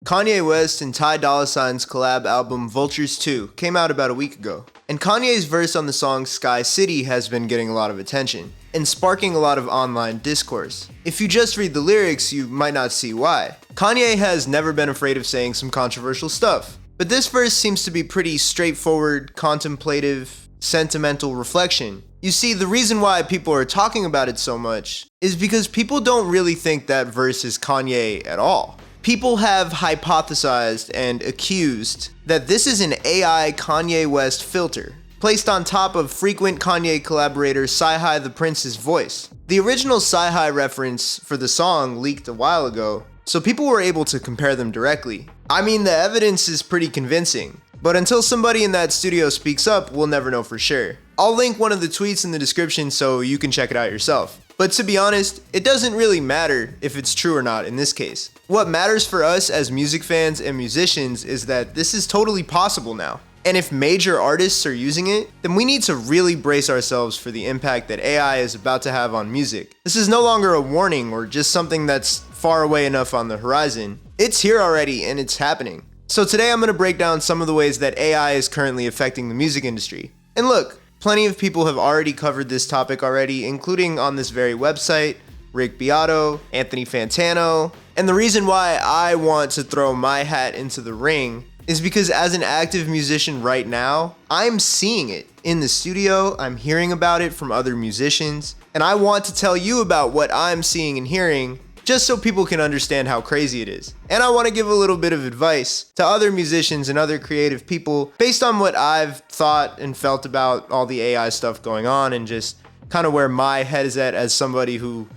Kanye West and Ty Dolla $ign's collab album Vultures 2 came out about a week ago, and Kanye's verse on the song Sky City has been getting a lot of attention, and sparking a lot of online discourse. If you just read the lyrics, you might not see why. Kanye has never been afraid of saying some controversial stuff, but this verse seems to be pretty straightforward, contemplative, sentimental reflection. You see, the reason why people are talking about it so much is because people don't really think that verse is Kanye at all. People have hypothesized and accused that this is an AI Kanye West filter, placed on top of frequent Kanye collaborator Sci-Hi the Prince's voice. The original Sci-Hi reference for the song leaked a while ago, so people were able to compare them directly. I mean, the evidence is pretty convincing, but until somebody in that studio speaks up, we'll never know for sure. I'll link one of the tweets in the description so you can check it out yourself. But to be honest, it doesn't really matter if it's true or not in this case. What matters for us as music fans and musicians is that this is totally possible now. And if major artists are using it, then we need to really brace ourselves for the impact that AI is about to have on music. This is no longer a warning or just something that's far away enough on the horizon. It's here already and it's happening. So today I'm going to break down some of the ways that AI is currently affecting the music industry. And look, plenty of people have already covered this topic already, including on this very website, Rick Beato, Anthony Fantano. And the reason why I want to throw my hat into the ring is because as an active musician right now, I'm seeing it in the studio, I'm hearing about it from other musicians, and I want to tell you about what I'm seeing and hearing just so people can understand how crazy it is. And I want to give a little bit of advice to other musicians and other creative people based on what I've thought and felt about all the AI stuff going on and just kind of where my head is at as somebody who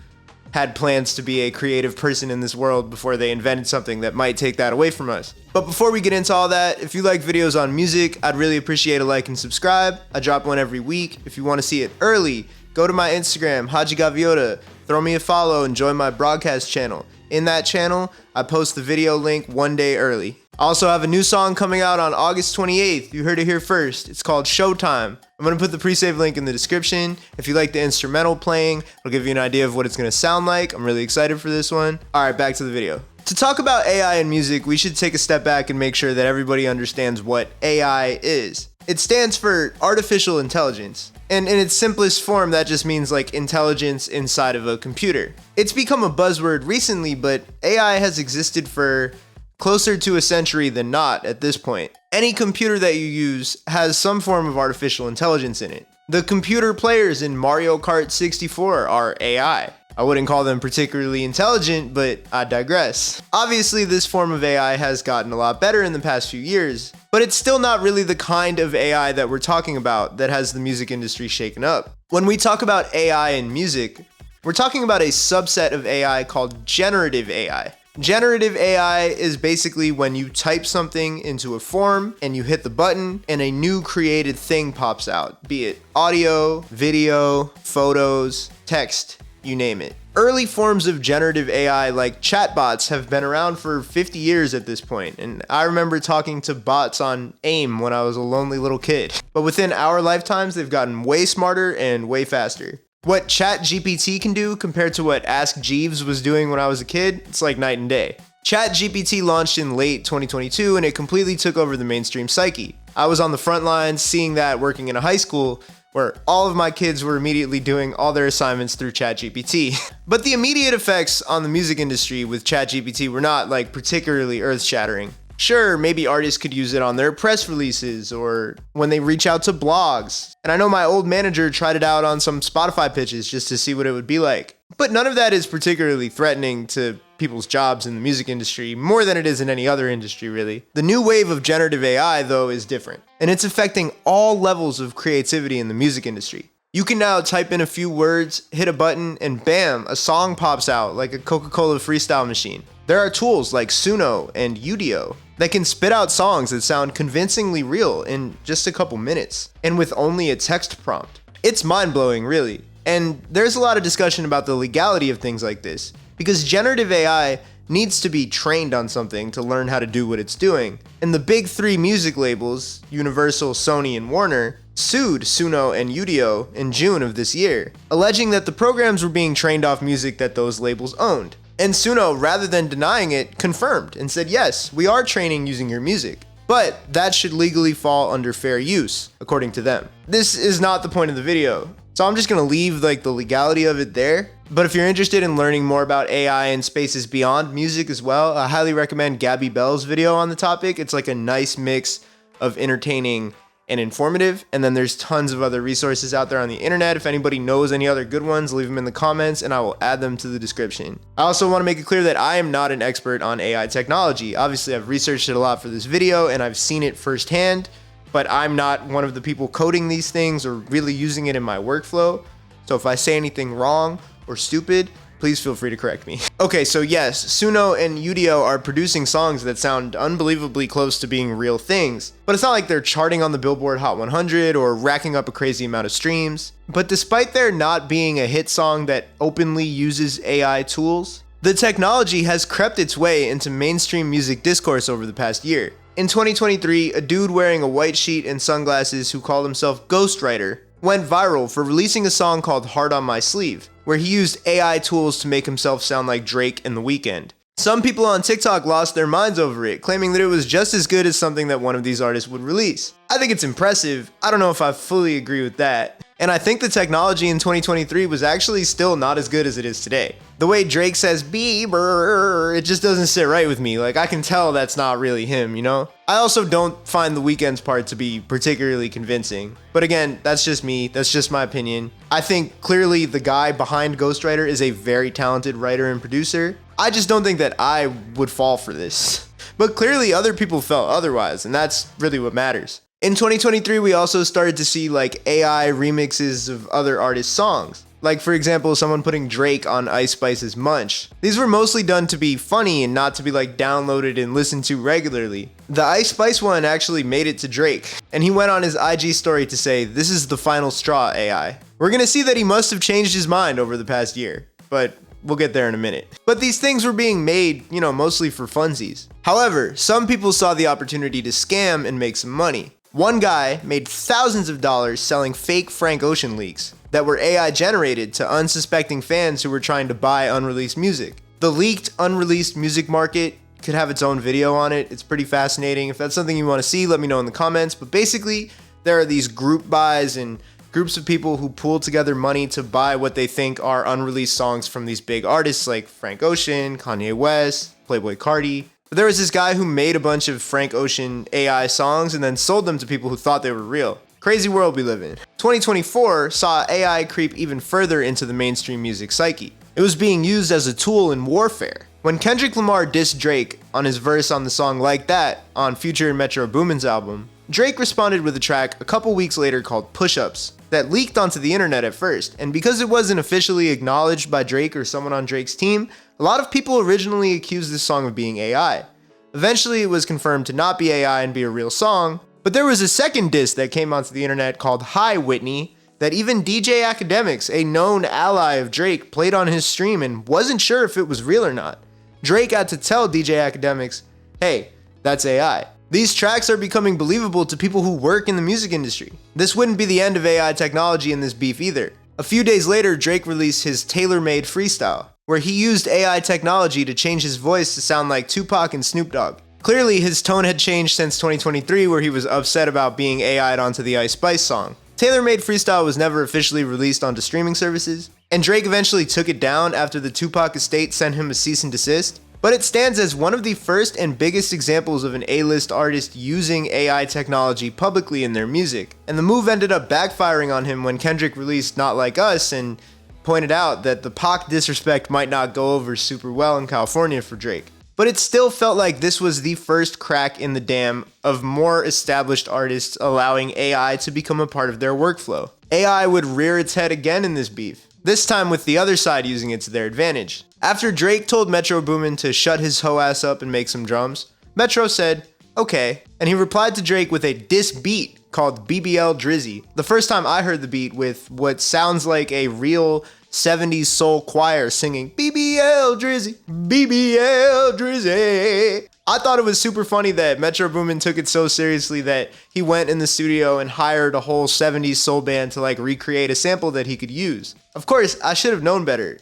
had plans to be a creative person in this world before they invented something that might take that away from us. But before we get into all that, if you like videos on music, I'd really appreciate a like and subscribe. I drop one every week. If you want to see it early, go to my Instagram, HADJI Gaviota, throw me a follow and join my broadcast channel. In that channel, I post the video link one day early. I also have a new song coming out on August 28th. You heard it here first. It's called Showtime. I'm going to put the pre-save link in the description. If you like the instrumental playing, it'll give you an idea of what it's going to sound like. I'm really excited for this one. All right, back to the video. To talk about AI in music, we should take a step back and make sure that everybody understands what AI is. It stands for artificial intelligence. And in its simplest form, that just means like intelligence inside of a computer. It's become a buzzword recently, but AI has existed for closer to a century than not at this point. Any computer that you use has some form of artificial intelligence in it. The computer players in Mario Kart 64 are AI. I wouldn't call them particularly intelligent, but I digress. Obviously, this form of AI has gotten a lot better in the past few years, but it's still not really the kind of AI that we're talking about that has the music industry shaken up. When we talk about AI in music, we're talking about a subset of AI called generative AI. Generative AI is basically when you type something into a form and you hit the button and a new created thing pops out, be it audio, video, photos, text, you name it. Early forms of generative AI like chatbots have been around for 50 years at this point, and I remember talking to bots on AIM when I was a lonely little kid. But within our lifetimes, they've gotten way smarter and way faster. What ChatGPT can do compared to what Ask Jeeves was doing when I was a kid, it's like night and day. ChatGPT launched in late 2022 and it completely took over the mainstream psyche. I was on the front lines seeing that working in a high school where all of my kids were immediately doing all their assignments through ChatGPT. But the immediate effects on the music industry with ChatGPT were not like particularly earth-shattering. Sure, maybe artists could use it on their press releases or when they reach out to blogs. And I know my old manager tried it out on some Spotify pitches just to see what it would be like. But none of that is particularly threatening to people's jobs in the music industry, more than it is in any other industry, really. The new wave of generative AI, though, is different. And it's affecting all levels of creativity in the music industry. You can now type in a few words, hit a button, and bam, a song pops out like a Coca-Cola freestyle machine. There are tools like Suno and Udio that can spit out songs that sound convincingly real in just a couple minutes, and with only a text prompt. It's mind-blowing, really. And there's a lot of discussion about the legality of things like this, because generative AI needs to be trained on something to learn how to do what it's doing. And the big three music labels, Universal, Sony, and Warner, sued Suno and Udio in June of this year, alleging that the programs were being trained off music that those labels owned. And Suno, rather than denying it, confirmed and said, yes, we are training using your music, but that should legally fall under fair use, according to them. This is not the point of the video, so I'm just gonna leave like the legality of it there. But if you're interested in learning more about AI and spaces beyond music as well, I highly recommend Gabby Bell's video on the topic. It's like a nice mix of entertaining and informative, and then there's tons of other resources out there on the internet. If anybody knows any other good ones, leave them in the comments and I will add them to the description. I also want to make it clear that I am not an expert on AI technology. Obviously, I've researched it a lot for this video and I've seen it firsthand, but I'm not one of the people coding these things or really using it in my workflow. So if I say anything wrong or stupid, please feel free to correct me. Okay, so yes, Suno and Udio are producing songs that sound unbelievably close to being real things, but it's not like they're charting on the Billboard Hot 100 or racking up a crazy amount of streams. But despite there not being a hit song that openly uses AI tools, the technology has crept its way into mainstream music discourse over the past year. In 2023, a dude wearing a white sheet and sunglasses who called himself Ghostwriter went viral for releasing a song called Heart on My Sleeve, where he used AI tools to make himself sound like Drake and The Weeknd. Some people on TikTok lost their minds over it, claiming that it was just as good as something that one of these artists would release. I think it's impressive. I don't know if I fully agree with that. And I think the technology in 2023 was actually still not as good as it is today. The way Drake says Bieber, it just doesn't sit right with me. Like, I can tell that's not really him, you know? I also don't find The Weeknd's part to be particularly convincing. But again, that's just me. That's just my opinion. I think clearly the guy behind Ghostwriter is a very talented writer and producer. I just don't think that I would fall for this. But clearly other people felt otherwise, and that's really what matters. In 2023, we also started to see like AI remixes of other artists' songs. Like for example, someone putting Drake on Ice Spice's Munch. These were mostly done to be funny and not to be like downloaded and listened to regularly. The Ice Spice one actually made it to Drake, and he went on his IG story to say, "This is the final straw, AI." We're gonna see that he must have changed his mind over the past year, but we'll get there in a minute. But these things were being made, mostly for funsies. However, some people saw the opportunity to scam and make some money. One guy made thousands of dollars selling fake Frank Ocean leaks that were AI generated to unsuspecting fans who were trying to buy unreleased music. The leaked, unreleased music market could have its own video on it. It's pretty fascinating. If that's something you want to see, let me know in the comments. But basically, there are these group buys and groups of people who pool together money to buy what they think are unreleased songs from these big artists like Frank Ocean, Kanye West, Playboi Carti. But there was this guy who made a bunch of Frank Ocean AI songs and then sold them to people who thought they were real. Crazy world we live in. 2024 saw AI creep even further into the mainstream music psyche. It was being used as a tool in warfare. When Kendrick Lamar dissed Drake on his verse on the song Like That on Future and Metro Boomin's album, Drake responded with a track a couple weeks later called Push Ups that leaked onto the internet at first, and because it wasn't officially acknowledged by Drake or someone on Drake's team, a lot of people originally accused this song of being AI. Eventually it was confirmed to not be AI and be a real song, but there was a second diss that came onto the internet called Hi Whitney that even DJ Academics, a known ally of Drake, played on his stream and wasn't sure if it was real or not. Drake had to tell DJ Academics, hey, that's AI. These tracks are becoming believable to people who work in the music industry. This wouldn't be the end of AI technology in this beef either. A few days later, Drake released his tailor-made freestyle, where he used AI technology to change his voice to sound like Tupac and Snoop Dogg. Clearly, his tone had changed since 2023, where he was upset about being AI'd onto the Ice Spice song. Tailor-made freestyle was never officially released onto streaming services, and Drake eventually took it down after the Tupac estate sent him a cease and desist. But it stands as one of the first and biggest examples of an A-list artist using AI technology publicly in their music. And the move ended up backfiring on him when Kendrick released Not Like Us and pointed out that the Pac disrespect might not go over super well in California for Drake. But it still felt like this was the first crack in the dam of more established artists allowing AI to become a part of their workflow. AI would rear its head again in this beef, this time with the other side using it to their advantage. After Drake told Metro Boomin to shut his hoe ass up and make some drums, Metro said, okay, and he replied to Drake with a diss beat called BBL Drizzy. The first time I heard the beat with what sounds like a real 70s soul choir singing BBL Drizzy, BBL Drizzy. I thought it was super funny that Metro Boomin took it so seriously that he went in the studio and hired a whole 70s soul band to like recreate a sample that he could use. Of course, I should have known better.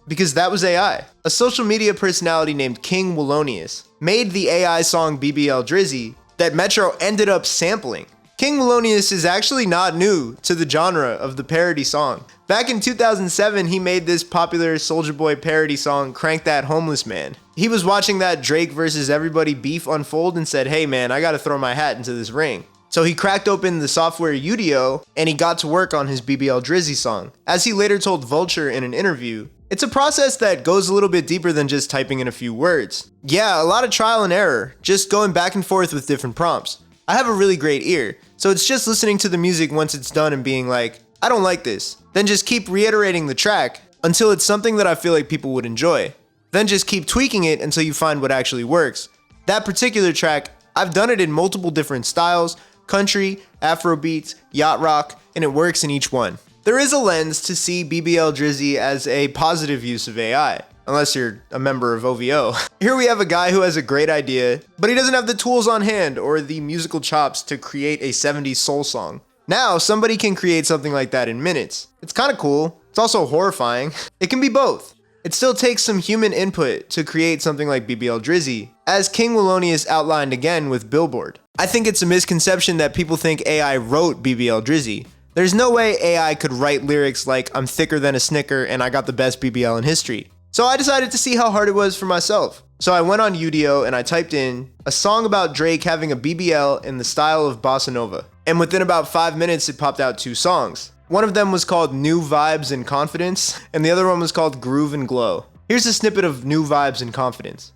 because that was AI. A social media personality named King Wallonius made the AI song BBL Drizzy that Metro ended up sampling. King Wallonius is actually not new to the genre of the parody song. Back in 2007, he made this popular Soulja Boy parody song, Crank That Homeless Man. He was watching that Drake versus Everybody beef unfold and said, hey man, I gotta throw my hat into this ring. So he cracked open the software Udio and he got to work on his BBL Drizzy song. As he later told Vulture in an interview, it's a process that goes a little bit deeper than just typing in a few words. Yeah, a lot of trial and error, just going back and forth with different prompts. I have a really great ear, so it's just listening to the music once it's done and being like, I don't like this. Then just keep reiterating the track until it's something that I feel like people would enjoy. Then just keep tweaking it until you find what actually works. That particular track, I've done it in multiple different styles, country, Afrobeats, yacht rock, and it works in each one. There is a lens to see BBL Drizzy as a positive use of AI. Unless you're a member of OVO. Here we have a guy who has a great idea, but he doesn't have the tools on hand or the musical chops to create a 70s soul song. Now, somebody can create something like that in minutes. It's kind of cool. It's also horrifying. It can be both. It still takes some human input to create something like BBL Drizzy, as King Wallonius outlined again with Billboard. I think it's a misconception that people think AI wrote BBL Drizzy. There's no way AI could write lyrics like, I'm thicker than a Snicker and I got the best BBL in history. So I decided to see how hard it was for myself. So I went on Udio and I typed in a song about Drake having a BBL in the style of bossa nova. And within about 5 minutes, it popped out 2 songs. One of them was called New Vibes and Confidence, and the other one was called Groove and Glow. Here's a snippet of New Vibes and Confidence.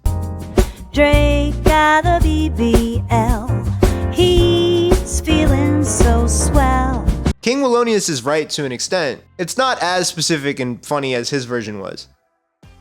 Drake got a BBL, he's feeling so swell. King Wallonius is right to an extent. It's not as specific and funny as his version was.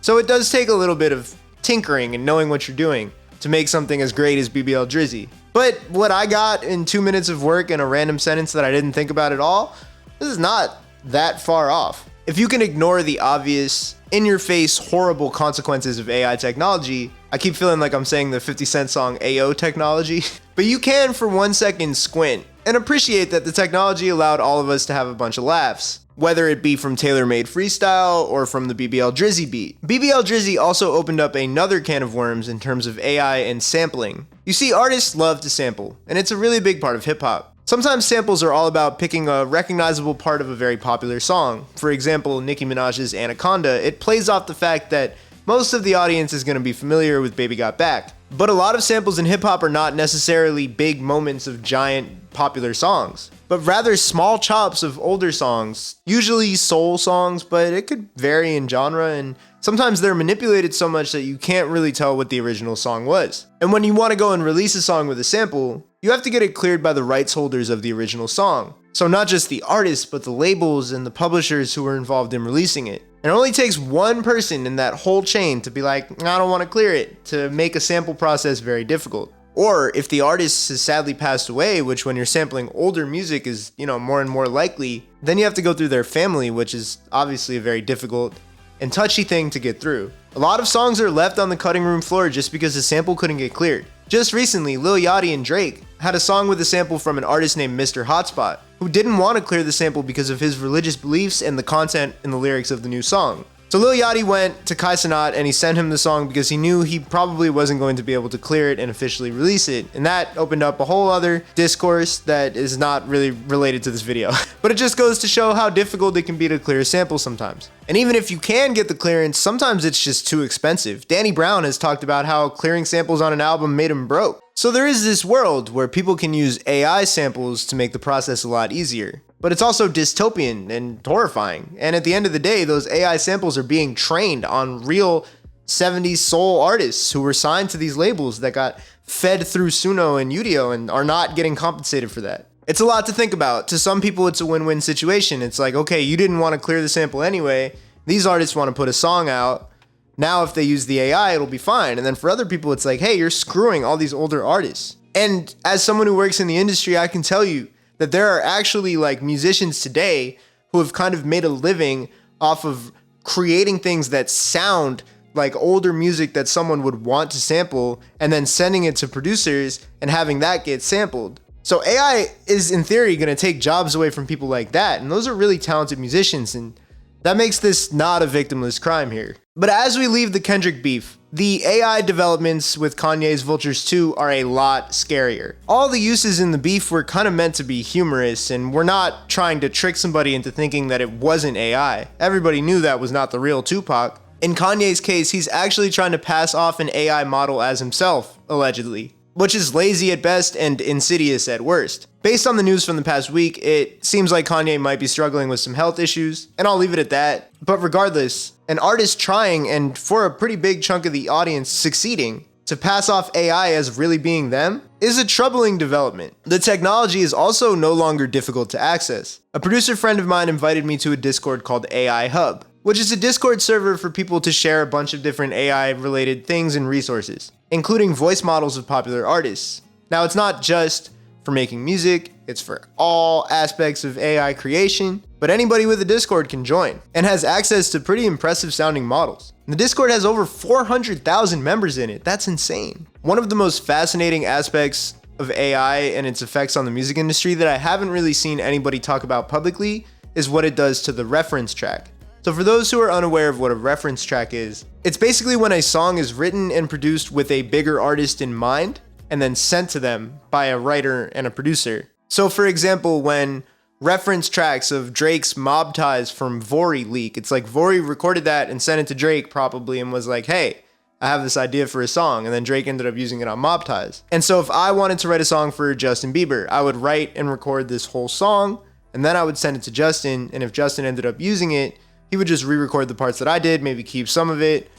So it does take a little bit of tinkering and knowing what you're doing to make something as great as BBL Drizzy. But what I got in 2 minutes of work and a random sentence that I didn't think about at all, this is not that far off. If you can ignore the obvious, in-your-face, horrible consequences of AI technology, I keep feeling like I'm saying the 50 Cent song AO technology, but you can for 1 second squint and appreciate that the technology allowed all of us to have a bunch of laughs. Whether it be from tailor-made freestyle or from the BBL Drizzy beat. BBL Drizzy also opened up another can of worms in terms of AI and sampling. You see, artists love to sample, and it's a really big part of hip-hop. Sometimes samples are all about picking a recognizable part of a very popular song. For example, Nicki Minaj's Anaconda, it plays off the fact that most of the audience is going to be familiar with Baby Got Back. But a lot of samples in hip-hop are not necessarily big moments of giant popular songs, but rather small chops of older songs, usually soul songs, but it could vary in genre, and sometimes they're manipulated so much that you can't really tell what the original song was. And when you want to go and release a song with a sample, you have to get it cleared by the rights holders of the original song. So not just the artists, but the labels and the publishers who were involved in releasing it. It only takes one person in that whole chain to be like, I don't want to clear it, to make a sample process very difficult. Or if the artist has sadly passed away, which when you're sampling older music is, more and more likely, then you have to go through their family, which is obviously a very difficult and touchy thing to get through. A lot of songs are left on the cutting room floor just because the sample couldn't get cleared. Just recently, Lil Yachty and Drake had a song with a sample from an artist named Mr. Hotspot, who didn't want to clear the sample because of his religious beliefs and the content in the lyrics of the new song. So Lil Yachty went to Kai Cenat and he sent him the song because he knew he probably wasn't going to be able to clear it and officially release it. And that opened up a whole other discourse that is not really related to this video. But it just goes to show how difficult it can be to clear a sample sometimes. And even if you can get the clearance, sometimes it's just too expensive. Danny Brown has talked about how clearing samples on an album made him broke. So there is this world where people can use AI samples to make the process a lot easier. But it's also dystopian and horrifying. And at the end of the day, those AI samples are being trained on real 70s soul artists who were signed to these labels that got fed through Suno and Udio and are not getting compensated for that. It's a lot to think about. To some people, it's a win-win situation. It's like, okay, you didn't want to clear the sample anyway. These artists want to put a song out. Now, if they use the AI, it'll be fine. And then for other people, it's like, hey, you're screwing all these older artists. And as someone who works in the industry, I can tell you that there are actually musicians today who have kind of made a living off of creating things that sound like older music that someone would want to sample and then sending it to producers and having that get sampled. So AI is in theory going to take jobs away from people like that. And those are really talented musicians. And that makes this not a victimless crime here. But as we leave the Kendrick beef, the AI developments with Kanye's Vultures 2 are a lot scarier. All the uses in the beef were kind of meant to be humorous, and we're not trying to trick somebody into thinking that it wasn't AI. Everybody knew that was not the real Tupac. In Kanye's case, he's actually trying to pass off an AI model as himself, allegedly, which is lazy at best and insidious at worst. Based on the news from the past week, it seems like Kanye might be struggling with some health issues, and I'll leave it at that. But regardless, an artist trying, and for a pretty big chunk of the audience succeeding, to pass off AI as really being them is a troubling development. The technology is also no longer difficult to access. A producer friend of mine invited me to a Discord called AI Hub, which is a Discord server for people to share a bunch of different AI-related things and resources, including voice models of popular artists. Now, it's not just for making music, it's for all aspects of AI creation, but anybody with a Discord can join, and has access to pretty impressive sounding models. The Discord has over 400,000 members in it. That's insane. One of the most fascinating aspects of AI and its effects on the music industry that I haven't really seen anybody talk about publicly is what it does to the reference track. So for those who are unaware of what a reference track is, it's basically when a song is written and produced with a bigger artist in mind, and then sent to them by a writer and a producer. So for example, when reference tracks of Drake's Mob Ties from Vori leak, it's like Vori recorded that and sent it to Drake probably and was like, hey, I have this idea for a song, and then Drake ended up using it on Mob Ties. And so if I wanted to write a song for Justin Bieber, I would write and record this whole song, and then I would send it to Justin, and if Justin ended up using it, he would just re-record the parts that I did, maybe keep some of it.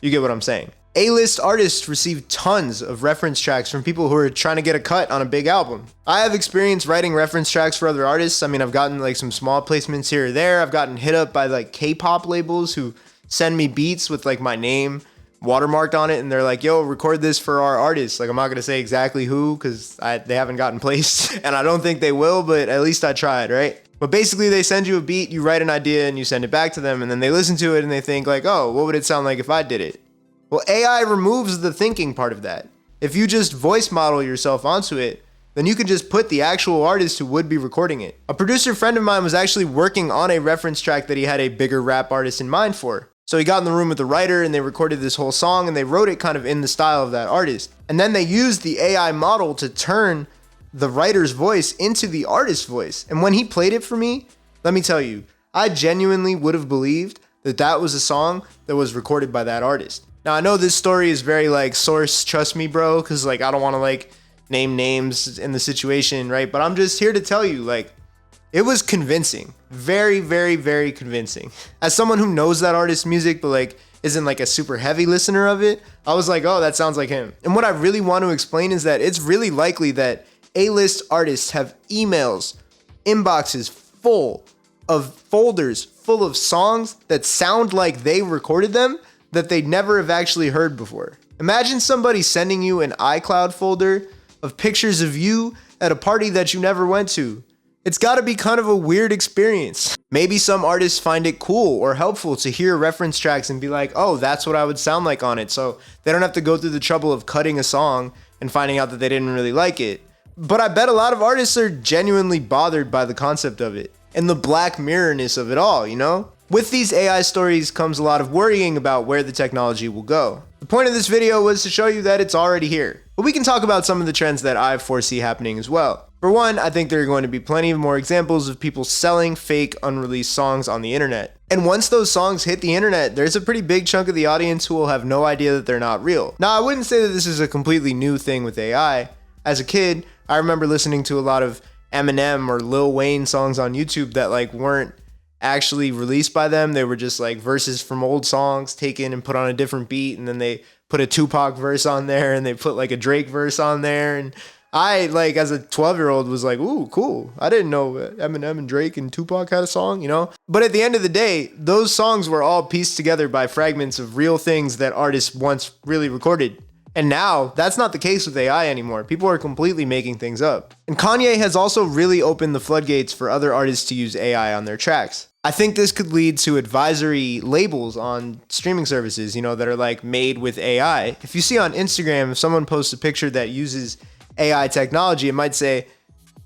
You get what I'm saying. A-list artists receive tons of reference tracks from people who are trying to get a cut on a big album. I have experience writing reference tracks for other artists. I mean, I've gotten like some small placements here or there. I've gotten hit up by like K-pop labels who send me beats with like my name watermarked on it, and they're like, yo, record this for our artist. Like, I'm not gonna say exactly who because they haven't gotten placed and I don't think they will, but at least I tried, right? But basically they send you a beat, you write an idea, and you send it back to them, and then they listen to it and they think like, oh, what would it sound like if I did it? Well, AI removes the thinking part of that. If you just voice model yourself onto it, then you can just put the actual artist who would be recording it. A producer friend of mine was actually working on a reference track that he had a bigger rap artist in mind for. So he got in the room with the writer and they recorded this whole song and they wrote it kind of in the style of that artist. And then they used the AI model to turn the writer's voice into the artist's voice. And when he played it for me, let me tell you, I genuinely would have believed that that was a song that was recorded by that artist. Now, I know this story is very like source, trust me, bro, because like I don't want to like name names in the situation, right? But I'm just here to tell you, like, it was convincing. Very, very, very convincing. As someone who knows that artist's music, but like isn't like a super heavy listener of it, I was like, oh, that sounds like him. And what I really want to explain is that it's really likely that A-list artists have emails, inboxes full of folders full of songs that sound like they recorded them that they never have actually heard before. Imagine somebody sending you an iCloud folder of pictures of you at a party that you never went to. It's gotta be kind of a weird experience. Maybe some artists find it cool or helpful to hear reference tracks and be like, oh, that's what I would sound like on it, so they don't have to go through the trouble of cutting a song and finding out that they didn't really like it. But I bet a lot of artists are genuinely bothered by the concept of it and the Black Mirror-ness of it all, you know? With these AI stories comes a lot of worrying about where the technology will go. The point of this video was to show you that it's already here. But we can talk about some of the trends that I foresee happening as well. For one, I think there are going to be plenty of more examples of people selling fake unreleased songs on the internet. And once those songs hit the internet, there's a pretty big chunk of the audience who will have no idea that they're not real. Now, I wouldn't say that this is a completely new thing with AI. As a kid, I remember listening to a lot of Eminem or Lil Wayne songs on YouTube that like weren't actually released by them. They were just like verses from old songs taken and put on a different beat, and then they put a Tupac verse on there and they put like a Drake verse on there, and I like as a 12-year-old was like, ooh, cool. I didn't know Eminem and Drake and Tupac had a song, you know? But at the end of the day, those songs were all pieced together by fragments of real things that artists once really recorded. And now, that's not the case with AI anymore. People are completely making things up. And Kanye has also really opened the floodgates for other artists to use AI on their tracks. I think this could lead to advisory labels on streaming services, you know, that are like made with AI. If you see on Instagram, if someone posts a picture that uses AI technology, it might say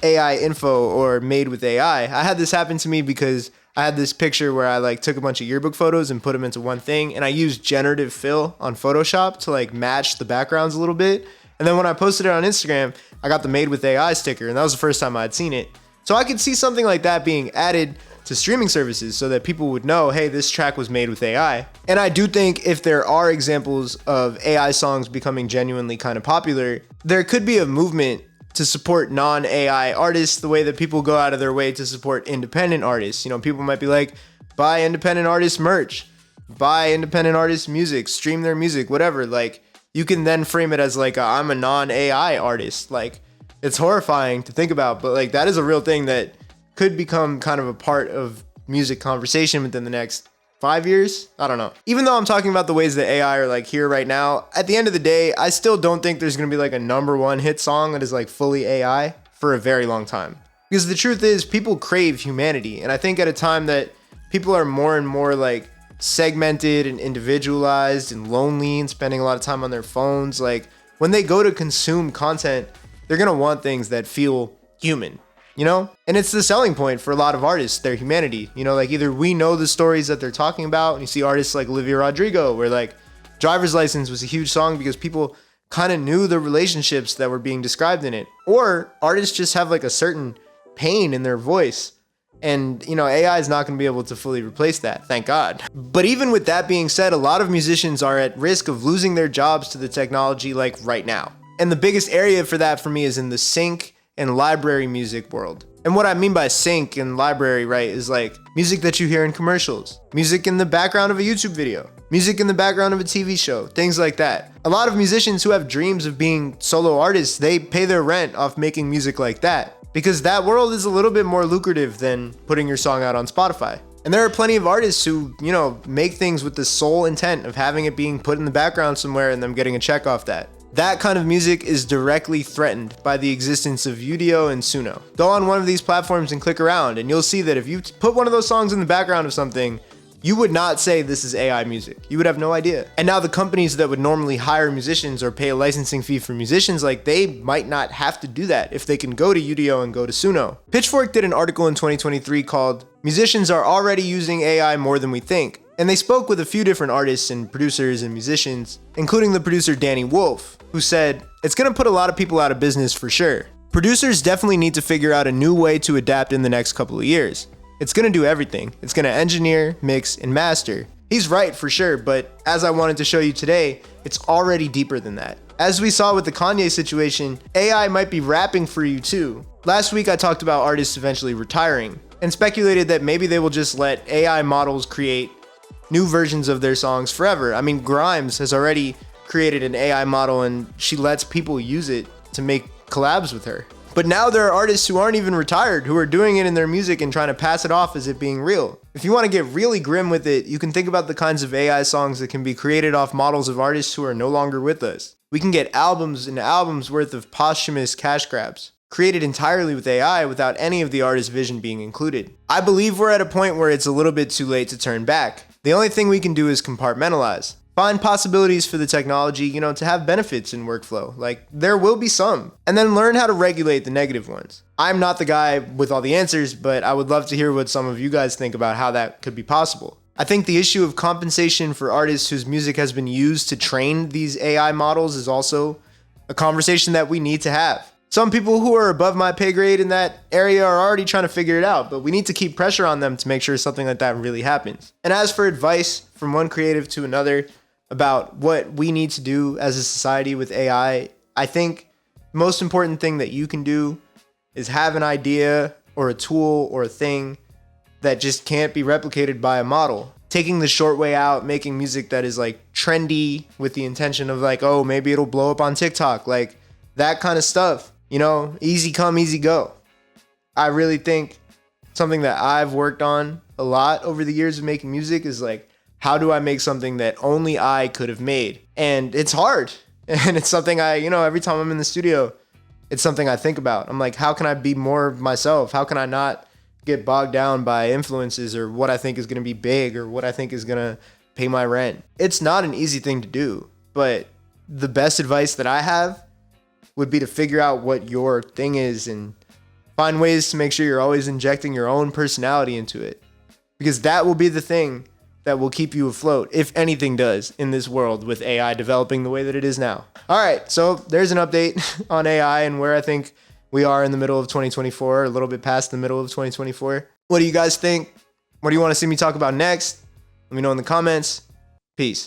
AI info or made with AI. I had this happen to me because I had this picture where I like took a bunch of yearbook photos and put them into one thing, and I used generative fill on Photoshop to like match the backgrounds a little bit. And then when I posted it on Instagram, I got the made with AI sticker, and that was the first time I'd seen it. So I could see something like that being added to streaming services so that people would know, hey, this track was made with AI. And I do think if there are examples of AI songs becoming genuinely kind of popular, there could be a movement to support non-AI artists the way that people go out of their way to support independent artists. You know, people might be like, buy independent artist merch, buy independent artist music, stream their music, whatever. Like, you can then frame it as like, I'm a non-AI artist. Like, it's horrifying to think about, but like that is a real thing that could become kind of a part of music conversation within the next 5 years. I don't know. Even though I'm talking about the ways that AI are like here right now, at the end of the day, I still don't think there's going to be like a #1 hit song that is like fully AI for a very long time. Because the truth is, people crave humanity. And I think at a time that people are more and more like segmented and individualized and lonely and spending a lot of time on their phones, like when they go to consume content, they're going to want things that feel human. You know? And it's the selling point for a lot of artists, their humanity. You know, like either we know the stories that they're talking about, and you see artists like Olivia Rodrigo, where like Driver's License was a huge song because people kind of knew the relationships that were being described in it. Or artists just have like a certain pain in their voice. And, you know, AI is not going to be able to fully replace that, thank God. But even with that being said, a lot of musicians are at risk of losing their jobs to the technology like right now. And the biggest area for that for me is in the sync and library music world. And what I mean by sync and library, right, is like music that you hear in commercials, music in the background of a YouTube video, music in the background of a TV show, things like that. A lot of musicians who have dreams of being solo artists, they pay their rent off making music like that because that world is a little bit more lucrative than putting your song out on Spotify. And there are plenty of artists who, you know, make things with the sole intent of having it being put in the background somewhere and them getting a check off that. That kind of music is directly threatened by the existence of Udio and Suno. Go on one of these platforms and click around, and you'll see that if you put one of those songs in the background of something, you would not say this is AI music. You would have no idea. And now the companies that would normally hire musicians or pay a licensing fee for musicians, like they might not have to do that if they can go to Udio and go to Suno. Pitchfork did an article in 2023 called "Musicians Are Already Using AI More Than We Think." And they spoke with a few different artists and producers and musicians, including the producer Danny Wolf, who said, it's gonna put a lot of people out of business for sure. Producers definitely need to figure out a new way to adapt in the next couple of years. It's gonna do everything. It's gonna engineer, mix, and master. He's right for sure, but as I wanted to show you today, it's already deeper than that. As we saw with the Kanye situation, AI might be rapping for you too. Last week I talked about artists eventually retiring, and speculated that maybe they will just let AI models create new versions of their songs forever. I mean, Grimes has already created an AI model and she lets people use it to make collabs with her. But now there are artists who aren't even retired who are doing it in their music and trying to pass it off as it being real. If you want to get really grim with it, you can think about the kinds of AI songs that can be created off models of artists who are no longer with us. We can get albums and albums worth of posthumous cash grabs, created entirely with AI without any of the artist's vision being included. I believe we're at a point where it's a little bit too late to turn back. The only thing we can do is compartmentalize. Find possibilities for the technology, you know, to have benefits in workflow. Like, there will be some. And then learn how to regulate the negative ones. I'm not the guy with all the answers, but I would love to hear what some of you guys think about how that could be possible. I think the issue of compensation for artists whose music has been used to train these AI models is also a conversation that we need to have. Some people who are above my pay grade in that area are already trying to figure it out, but we need to keep pressure on them to make sure something like that really happens. And as for advice from one creative to another about what we need to do as a society with AI, I think the most important thing that you can do is have an idea or a tool or a thing that just can't be replicated by a model. Taking the short way out, making music that is like trendy with the intention of like, oh, maybe it'll blow up on TikTok, like that kind of stuff. You know, easy come, easy go. I really think something that I've worked on a lot over the years of making music is like, how do I make something that only I could have made? And it's hard. And it's something every time I'm in the studio, it's something I think about. I'm like, how can I be more myself? How can I not get bogged down by influences or what I think is going to be big or what I think is going to pay my rent? It's not an easy thing to do, but the best advice that I have would be to figure out what your thing is and find ways to make sure you're always injecting your own personality into it. because that will be the thing that will keep you afloat, if anything does, in this world with AI developing the way that it is now. All right, so there's an update on AI and where I think we are in the middle of 2024, a little bit past the middle of 2024. What do you guys think? What do you want to see me talk about next? Let me know in the comments. Peace.